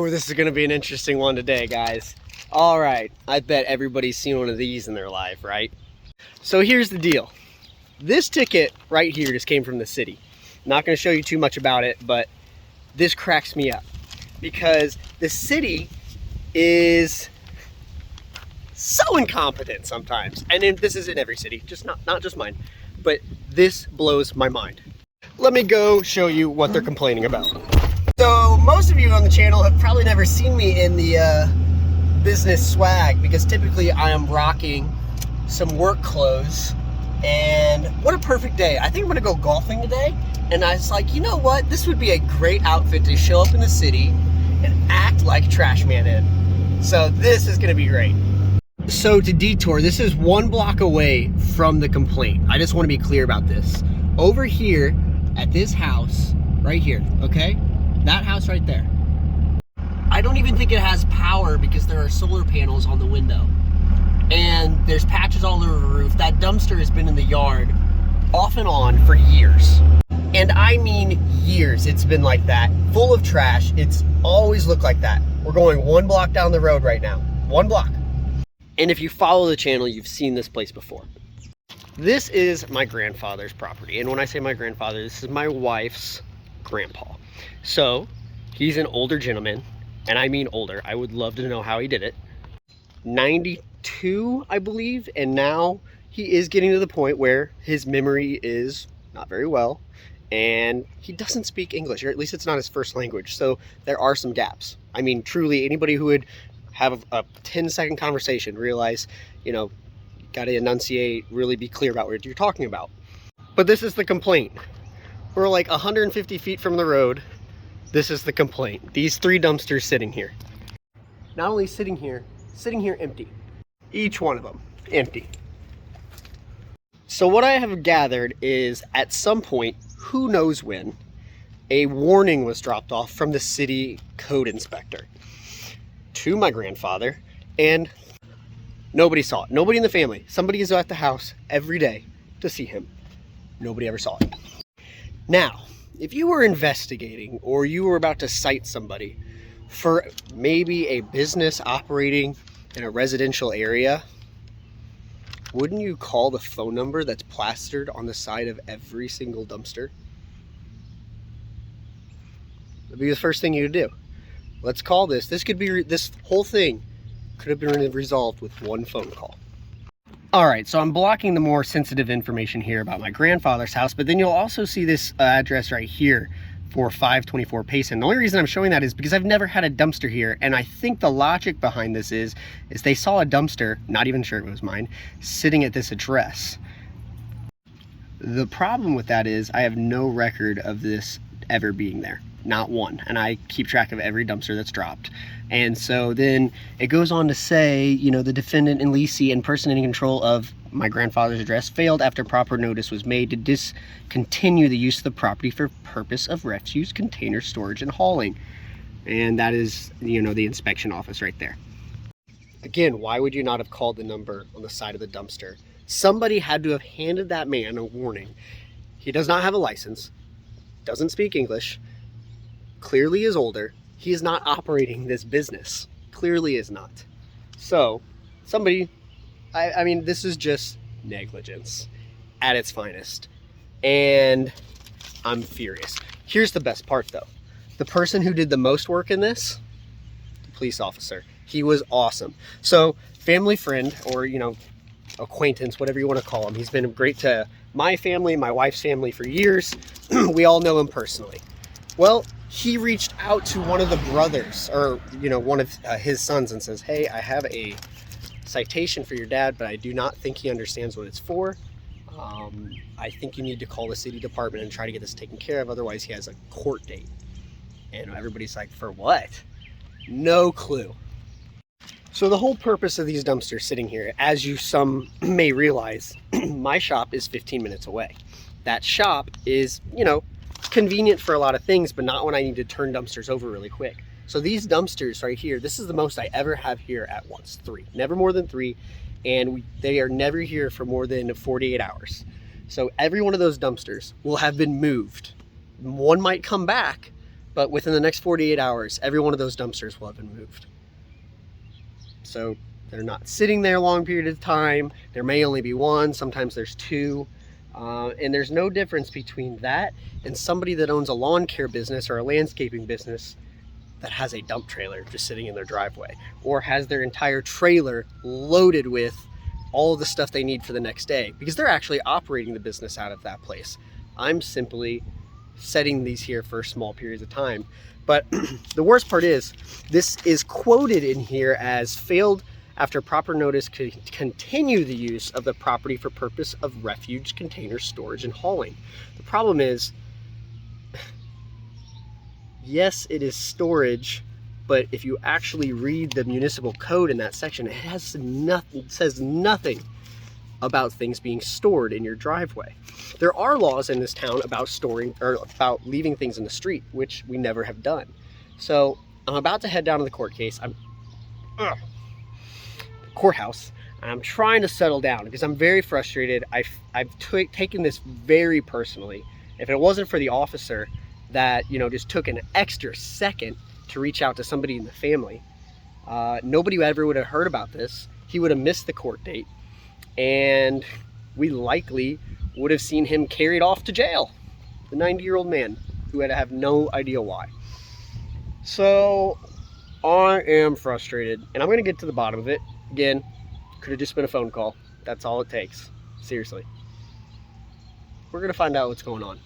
Oh, this is going to be an interesting one today, guys. All right, I bet everybody's seen one of these in their life, right? So here's the deal. This ticket right here just came from the city. Not going to show you too much about it, but this cracks me up because the city is so incompetent sometimes. And this is in every city, just not just mine, but this blows my mind. Let me go show you what they're complaining about. So most of you on the channel have probably never seen me in the business swag because typically I am rocking some work clothes. And what a perfect day. I think I'm gonna go golfing today. And I was like, you know what? This would be a great outfit to show up in the city and act like trash man in. So this is gonna be great. So to detour, this is 1 block away from the complaint. I just wanna be clear about this. Over here at this house, right here, okay? That house right there. I don't even think it has power because there are solar panels on the window. And there's patches all over the roof. That dumpster has been in the yard off and on for years. And I mean years it's been like that, full of trash. It's always looked like that. We're going 1 block down the road right now, 1 block. And if you follow the channel, you've seen this place before. This is my grandfather's property. And when I say my grandfather, this is my wife's grandpa. So he's an older gentleman, and I mean older. I would love to know how he did it. 92, I believe, and now he is getting to the point where his memory is not very well, and he doesn't speak English, or at least it's not his first language, so there are some gaps. I mean, truly, anybody who would have a 10-second conversation realize, you know, you gotta enunciate, really be clear about what you're talking about. But this is the complaint. We're like 150 feet from the road. This is the complaint. These 3 dumpsters sitting here. Not only sitting here empty. Each one of them empty. So what I have gathered is at some point, who knows when, a warning was dropped off from the city code inspector to my grandfather, and nobody saw it. Nobody in the family. Somebody is at the house every day to see him. Nobody ever saw it. Now, if you were investigating or you were about to cite somebody for maybe a business operating in a residential area, wouldn't you call the phone number that's plastered on the side of every single dumpster? That'd be the first thing you'd do. Let's call this. This whole thing could have been resolved with 1 phone call. All right, so I'm blocking the more sensitive information here about my grandfather's house, but then you'll also see this address right here for 524 Payson. The only reason I'm showing that is because I've never had a dumpster here, and I think the logic behind this is they saw a dumpster, not even sure it was mine, sitting at this address. The problem with that is I have no record of this ever being there, not one, and I keep track of every dumpster that's dropped. And so then it goes on to say, you know, the defendant and leasee and person in control of my grandfather's address failed after proper notice was made to discontinue the use of the property for purpose of refuse container storage and hauling. And that is, you know, the inspection office right there. Again, why would you not have called the number on the side of the dumpster? Somebody had to have handed that man a warning. He does not have a license, doesn't speak English, clearly is older. He is not operating this business. Clearly is not. So somebody, I mean, this is just negligence at its finest. And I'm furious. Here's the best part though. The person who did the most work in this, the police officer, he was awesome. So family friend, or, you know, acquaintance, whatever you want to call him. He's been great to my family, my wife's family for years. We all know him personally. Well, he reached out to one of the brothers, or, you know, one of his sons, and says, hey, I have a citation for your dad, but I do not think he understands what it's for. I think you need to call the city department and try to get this taken care of. Otherwise, he has a court date. And everybody's like, for what? No clue. So the whole purpose of these dumpsters sitting here, as you some may realize, my shop is 15 minutes away. That shop is, you know, convenient for a lot of things, but not when I need to turn dumpsters over really quick. So these dumpsters right here, this is the most I ever have here at once, 3, never more than 3. And they are never here for more than 48 hours. So every one of those dumpsters will have been moved. One might come back, But within the next 48 hours, every one of those dumpsters will have been moved. So they're not sitting there a long period of time. There may only be one, sometimes there's two. And there's no difference between that and somebody that owns a lawn care business or a landscaping business that has a dump trailer just sitting in their driveway, or has their entire trailer loaded with all of the stuff they need for the next day, because they're actually operating the business out of that place. I'm simply setting these here for small periods of time. But the worst part is, this is quoted in here as failed after proper notice to continue the use of the property for purpose of refuge container storage and hauling. The problem is, yes, it is storage, but if you actually read the municipal code in that section, it says nothing about things being stored in your driveway. There are laws in this town about storing or about leaving things in the street, which we never have done. So I'm about to head down to the court case. Courthouse. I'm trying to settle down because I'm very frustrated. I've taken this very personally. If it wasn't for the officer that, you know, just took an extra second to reach out to somebody in the family, nobody ever would have heard about this. He would have missed the court date, and we likely would have seen him carried off to jail. The 90-year-old man who had to have no idea why. So I am frustrated, and I'm going to get to the bottom of it. Again, could have just been a phone call. That's all it takes. Seriously. We're going to find out what's going on.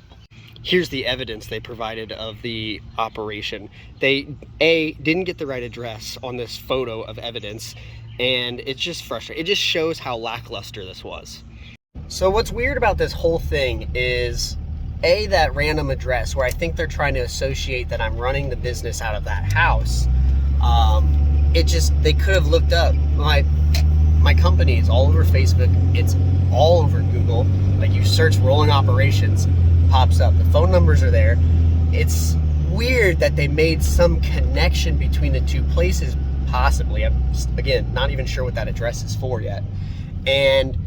Here's the evidence they provided of the operation. They, didn't get the right address on this photo of evidence, and it's just frustrating. It just shows how lackluster this was. So what's weird about this whole thing is, that random address where I think they're trying to associate that I'm running the business out of that house. They could have looked up my company is all over Facebook, it's all over Google. Like, you search rolling operations, pops up, the phone numbers are there. It's weird that they made some connection between the two places, possibly. I'm again not even sure what that address is for yet, and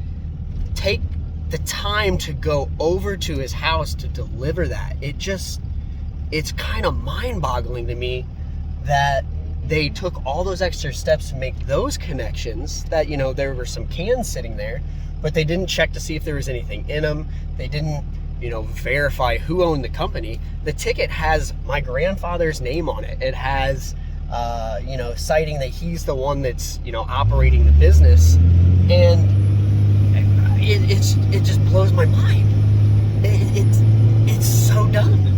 take the time to go over to his house to deliver that. It's kind of mind-boggling to me that they took all those extra steps to make those connections, that, you know, there were some cans sitting there, but they didn't check to see if there was anything in them. They didn't, you know, verify who owned the company. The ticket has my grandfather's name on it. It has, you know, citing that he's the one that's, you know, operating the business. And it just blows my mind. It's so dumb.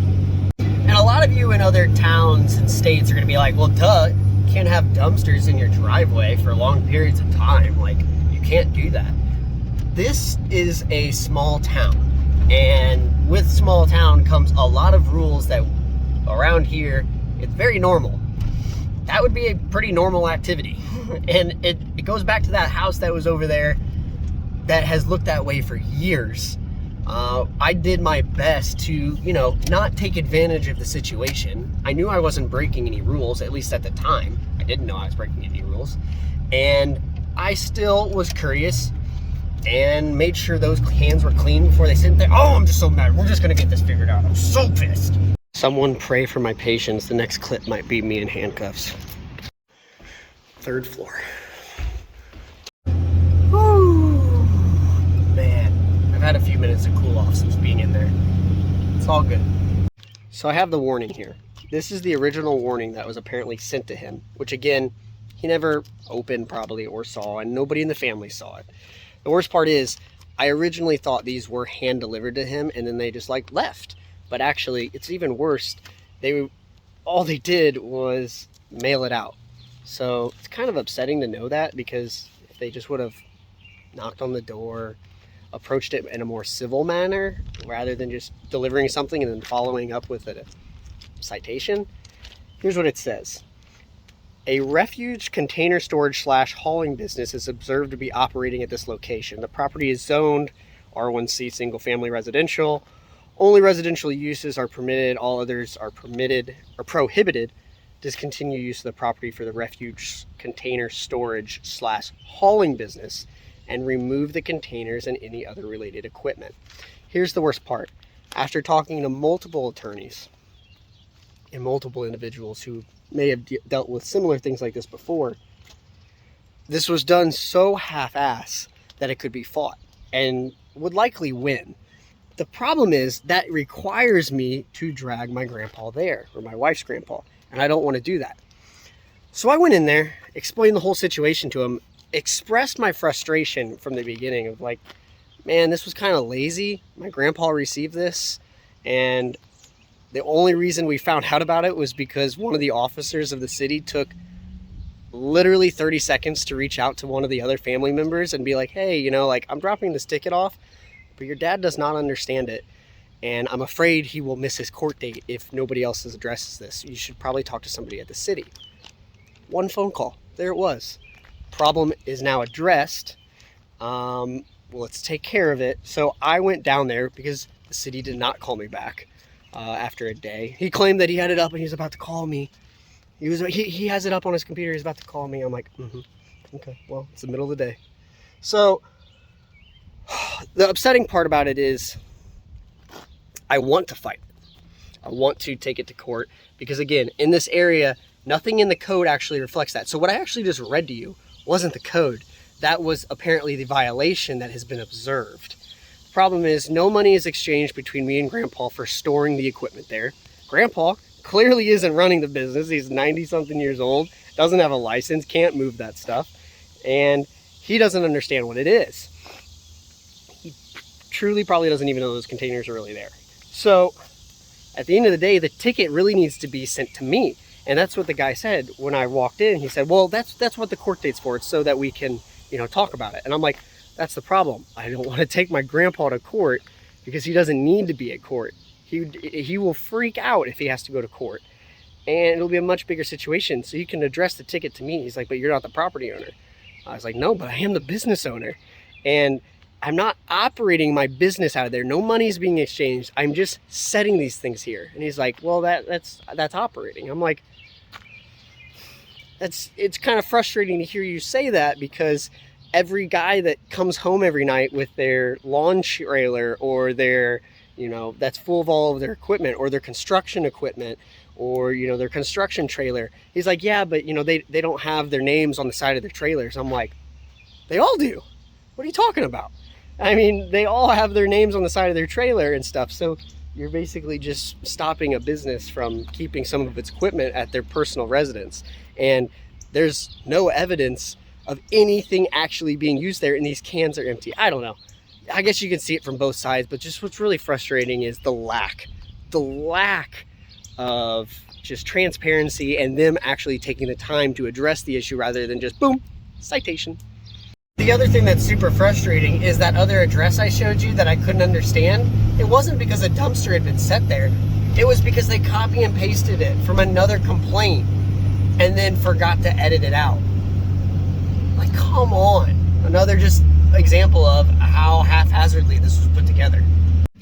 And a lot of you in other towns and states are going to be like, well, duh, you can't have dumpsters in your driveway for long periods of time. Like, you can't do that. This is a small town, and with small town comes a lot of rules that around here, it's very normal. That would be a pretty normal activity. And it goes back to that house that was over there that has looked that way for years. I did my best to, you know, not take advantage of the situation. I knew I wasn't breaking any rules, at least at the time. I didn't know I was breaking any rules. And I still was curious and made sure those hands were clean before they sit there. Oh, I'm just so mad. We're just gonna get this figured out. I'm so pissed. Someone pray for my patience. The next clip might be me in handcuffs. 3rd floor. Had a few minutes to cool off since being in there. It's all good. So I have the warning here. This is the original warning that was apparently sent to him, which again, he never opened probably or saw, and nobody in the family saw it. The worst part is, I originally thought these were hand delivered to him and then they just like left. But actually, it's even worse. All they did was mail it out. So it's kind of upsetting to know that, because if they just would have knocked on the door, approached it in a more civil manner rather than just delivering something and then following up with a citation. Here's what it says. A refuge container storage / hauling business is observed to be operating at this location. The property is zoned R1C single family residential. Only residential uses are permitted. All others are permitted or prohibited. Discontinue use of the property for the refuge container storage / hauling business, and remove the containers and any other related equipment. Here's the worst part. After talking to multiple attorneys, and multiple individuals who may have dealt with similar things like this before, this was done so half-ass that it could be fought and would likely win. The problem is that requires me to drag my grandpa there, or my wife's grandpa, and I don't want to do that. So I went in there, explained the whole situation to him, expressed my frustration from the beginning of like, man, this was kind of lazy. My grandpa received this, and the only reason we found out about it was because one of the officers of the city took literally 30 seconds to reach out to one of the other family members and be like, hey, you know, like, I'm dropping this ticket off, but your dad does not understand it, and I'm afraid he will miss his court date if nobody else addresses this. You should probably talk to somebody at the city. One phone call. There it was. Problem is now addressed. Let's take care of it. So I went down there because the city did not call me back after a day. He claimed that he had it up and he was about to call me. He has it up on his computer. He's about to call me. I'm like, okay, well, it's the middle of the day. So the upsetting part about it is I want to fight. I want to take it to court because, again, in this area, nothing in the code actually reflects that. So what I actually just read to you wasn't the code. That was apparently the violation that has been observed. The problem is no money is exchanged between me and Grandpa for storing the equipment there. Grandpa clearly isn't running the business. He's 90-something years old, doesn't have a license, can't move that stuff, and he doesn't understand what it is. He truly probably doesn't even know those containers are really there. So at the end of the day, the ticket really needs to be sent to me. And that's what the guy said when I walked in. He said, well, that's what the court date's for. It's so that we can, you know, talk about it. And I'm like, that's the problem. I don't want to take my grandpa to court because he doesn't need to be at court. He will freak out if he has to go to court. And it'll be a much bigger situation. So you can address the ticket to me. He's like, but you're not the property owner. I was like, no, but I am the business owner. And I'm not operating my business out of there. No money's being exchanged. I'm just setting these things here. And he's like, well, that's operating. I'm like, it's kind of frustrating to hear you say that, because every guy that comes home every night with their lawn trailer or their, you know, that's full of all of their equipment or their construction equipment or, you know, their construction trailer, he's like, yeah, but, you know, they don't have their names on the side of their trailers. I'm like, they all do. What are you talking about? I mean, they all have their names on the side of their trailer and stuff. So you're basically just stopping a business from keeping some of its equipment at their personal residence. And there's no evidence of anything actually being used there, and these cans are empty. I don't know. I guess you can see it from both sides, but just what's really frustrating is the lack of just transparency and them actually taking the time to address the issue rather than just boom, citation. The other thing that's super frustrating is that other address I showed you that I couldn't understand. It wasn't because a dumpster had been set there. It was because they copy and pasted it from another complaint and then forgot to edit it out. Like, come on. Another just example of how haphazardly this was put together.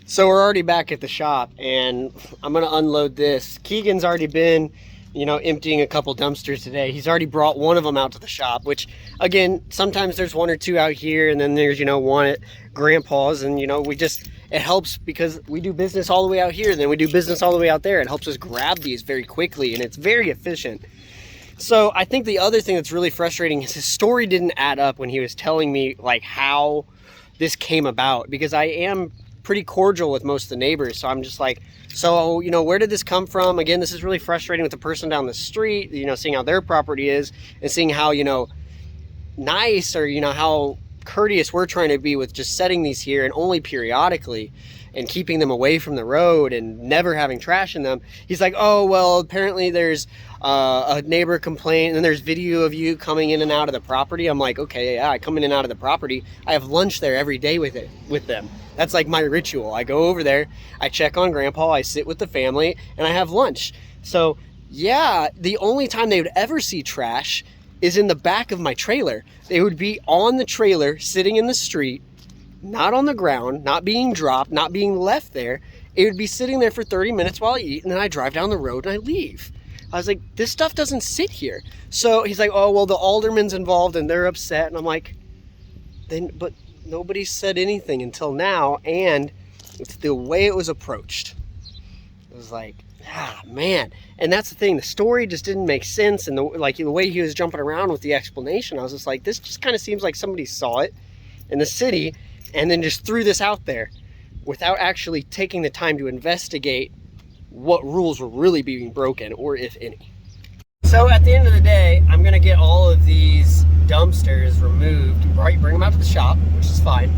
So we're already back at the shop and I'm gonna unload this. Keegan's already been, you know, emptying a couple dumpsters today. He's already brought one of them out to the shop, which again, sometimes there's one or two out here and then there's, you know, one at Grandpa's, and, you know, it helps because we do business all the way out here, then we do business all the way out there. It helps us grab these very quickly and it's very efficient. So I think the other thing that's really frustrating is his story didn't add up when he was telling me like how this came about, because I am pretty cordial with most of the neighbors. So I'm just like, so, you know, where did this come from? Again, this is really frustrating with the person down the street, you know, seeing how their property is and seeing how, you know, nice or, you know, how courteous we're trying to be with just setting these here and only periodically and keeping them away from the road and never having trash in them. He's like, oh, well, apparently there's a neighbor complaint and then there's video of you coming in and out of the property. I'm like, okay, yeah, I come in and out of the property. I have lunch there every day with them. That's like my ritual. I go over there, I check on Grandpa, I sit with the family, and I have lunch. So yeah, the only time they would ever see trash is in the back of my trailer. They would be on the trailer, sitting in the street, not on the ground, not being dropped, not being left there. It would be sitting there for 30 minutes while I eat, and then I drive down the road and I leave. I was like, this stuff doesn't sit here. So he's like, oh, well, the alderman's involved and they're upset. And I'm like, but nobody said anything until now, and it's the way it was approached. It was like, Man. And that's the thing, the story just didn't make sense, and the way he was jumping around with the explanation, I was just like, this just kind of seems like somebody saw it in the city and then just threw this out there without actually taking the time to investigate what rules were really being broken, or if any. So at the end of the day, I'm gonna get all of these dumpsters removed, right? Bring them out to the shop, which is fine.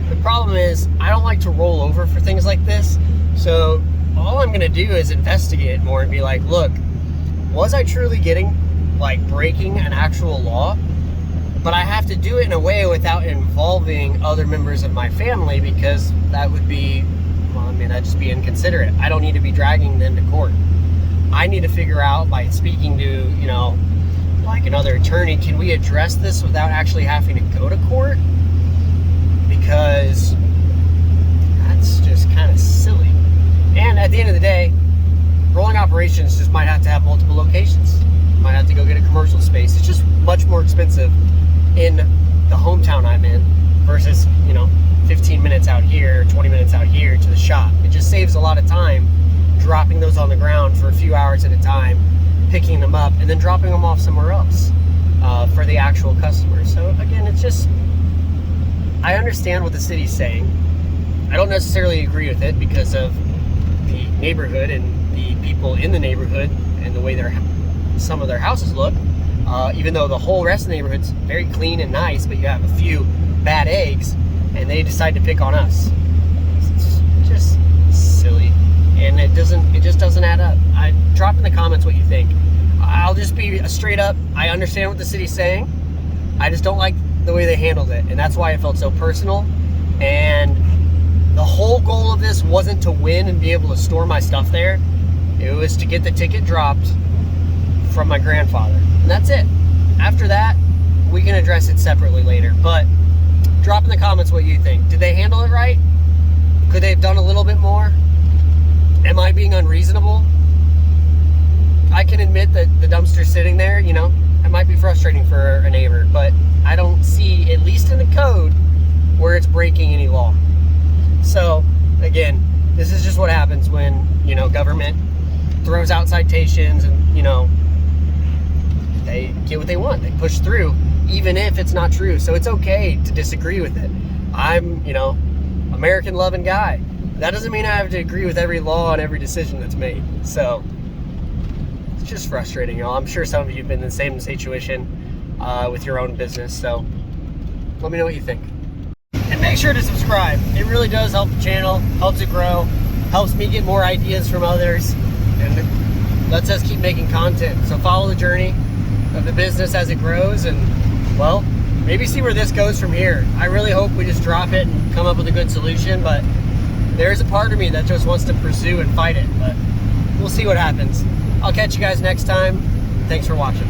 The problem is, I don't like to roll over for things like this. So all I'm gonna do is investigate more and be like, look, was I truly breaking an actual law? But I have to do it in a way without involving other members of my family, because that would be, well, I mean, that'd just be inconsiderate. I don't need to be dragging them to court. I need to figure out, by speaking to, you know, like another attorney, can we address this without actually having to go to court? Because that's just kind of silly. And at the end of the day, rolling operations just might have to have multiple locations. You might have to go get a commercial space. It's just much more expensive in the hometown I'm in versus, you know, 15 minutes out here, 20 minutes out here to the shop. It just saves a lot of time dropping those on the ground for a few hours at a time, picking them up, and then dropping them off somewhere else for the actual customers. So again, it's just, I understand what the city's saying. I don't necessarily agree with it because of the neighborhood and the people in the neighborhood and the way some of their houses look. Even though the whole rest of the neighborhood's very clean and nice, but you have a few bad eggs, and they decide to pick on us. It's just silly, and it just doesn't add up. Drop in the comments what you think. I'll just be straight up. I understand what the city's saying. I just don't like the way they handled it, and that's why it felt so personal. And the whole goal of this wasn't to win and be able to store my stuff there. It was to get the ticket dropped from my grandfather, and that's it. After that, we can address it separately later. But drop in the comments what you think. Did they handle it right? Could they have done a little bit more? Am I being unreasonable? I can admit that the dumpster sitting there, you know, it might be frustrating for a neighbor, but I don't see, at least in the code, where it's breaking any law. So again, this is just what happens when, you know, government throws out citations and, you know, they get what they want. They push through, even if it's not true. So it's okay to disagree with it. I'm, you know, American loving guy. That doesn't mean I have to agree with every law and every decision that's made. So it's just frustrating, y'all. I'm sure some of you have been in the same situation with your own business. So let me know what you think. And make sure to subscribe. It really does help the channel, helps it grow, helps me get more ideas from others, and lets us keep making content. So follow the journey of the business as it grows, and, well, maybe see where this goes from here. I really hope we just drop it and come up with a good solution, but there's a part of me that just wants to pursue and fight it, but we'll see what happens. I'll catch you guys next time. Thanks for watching.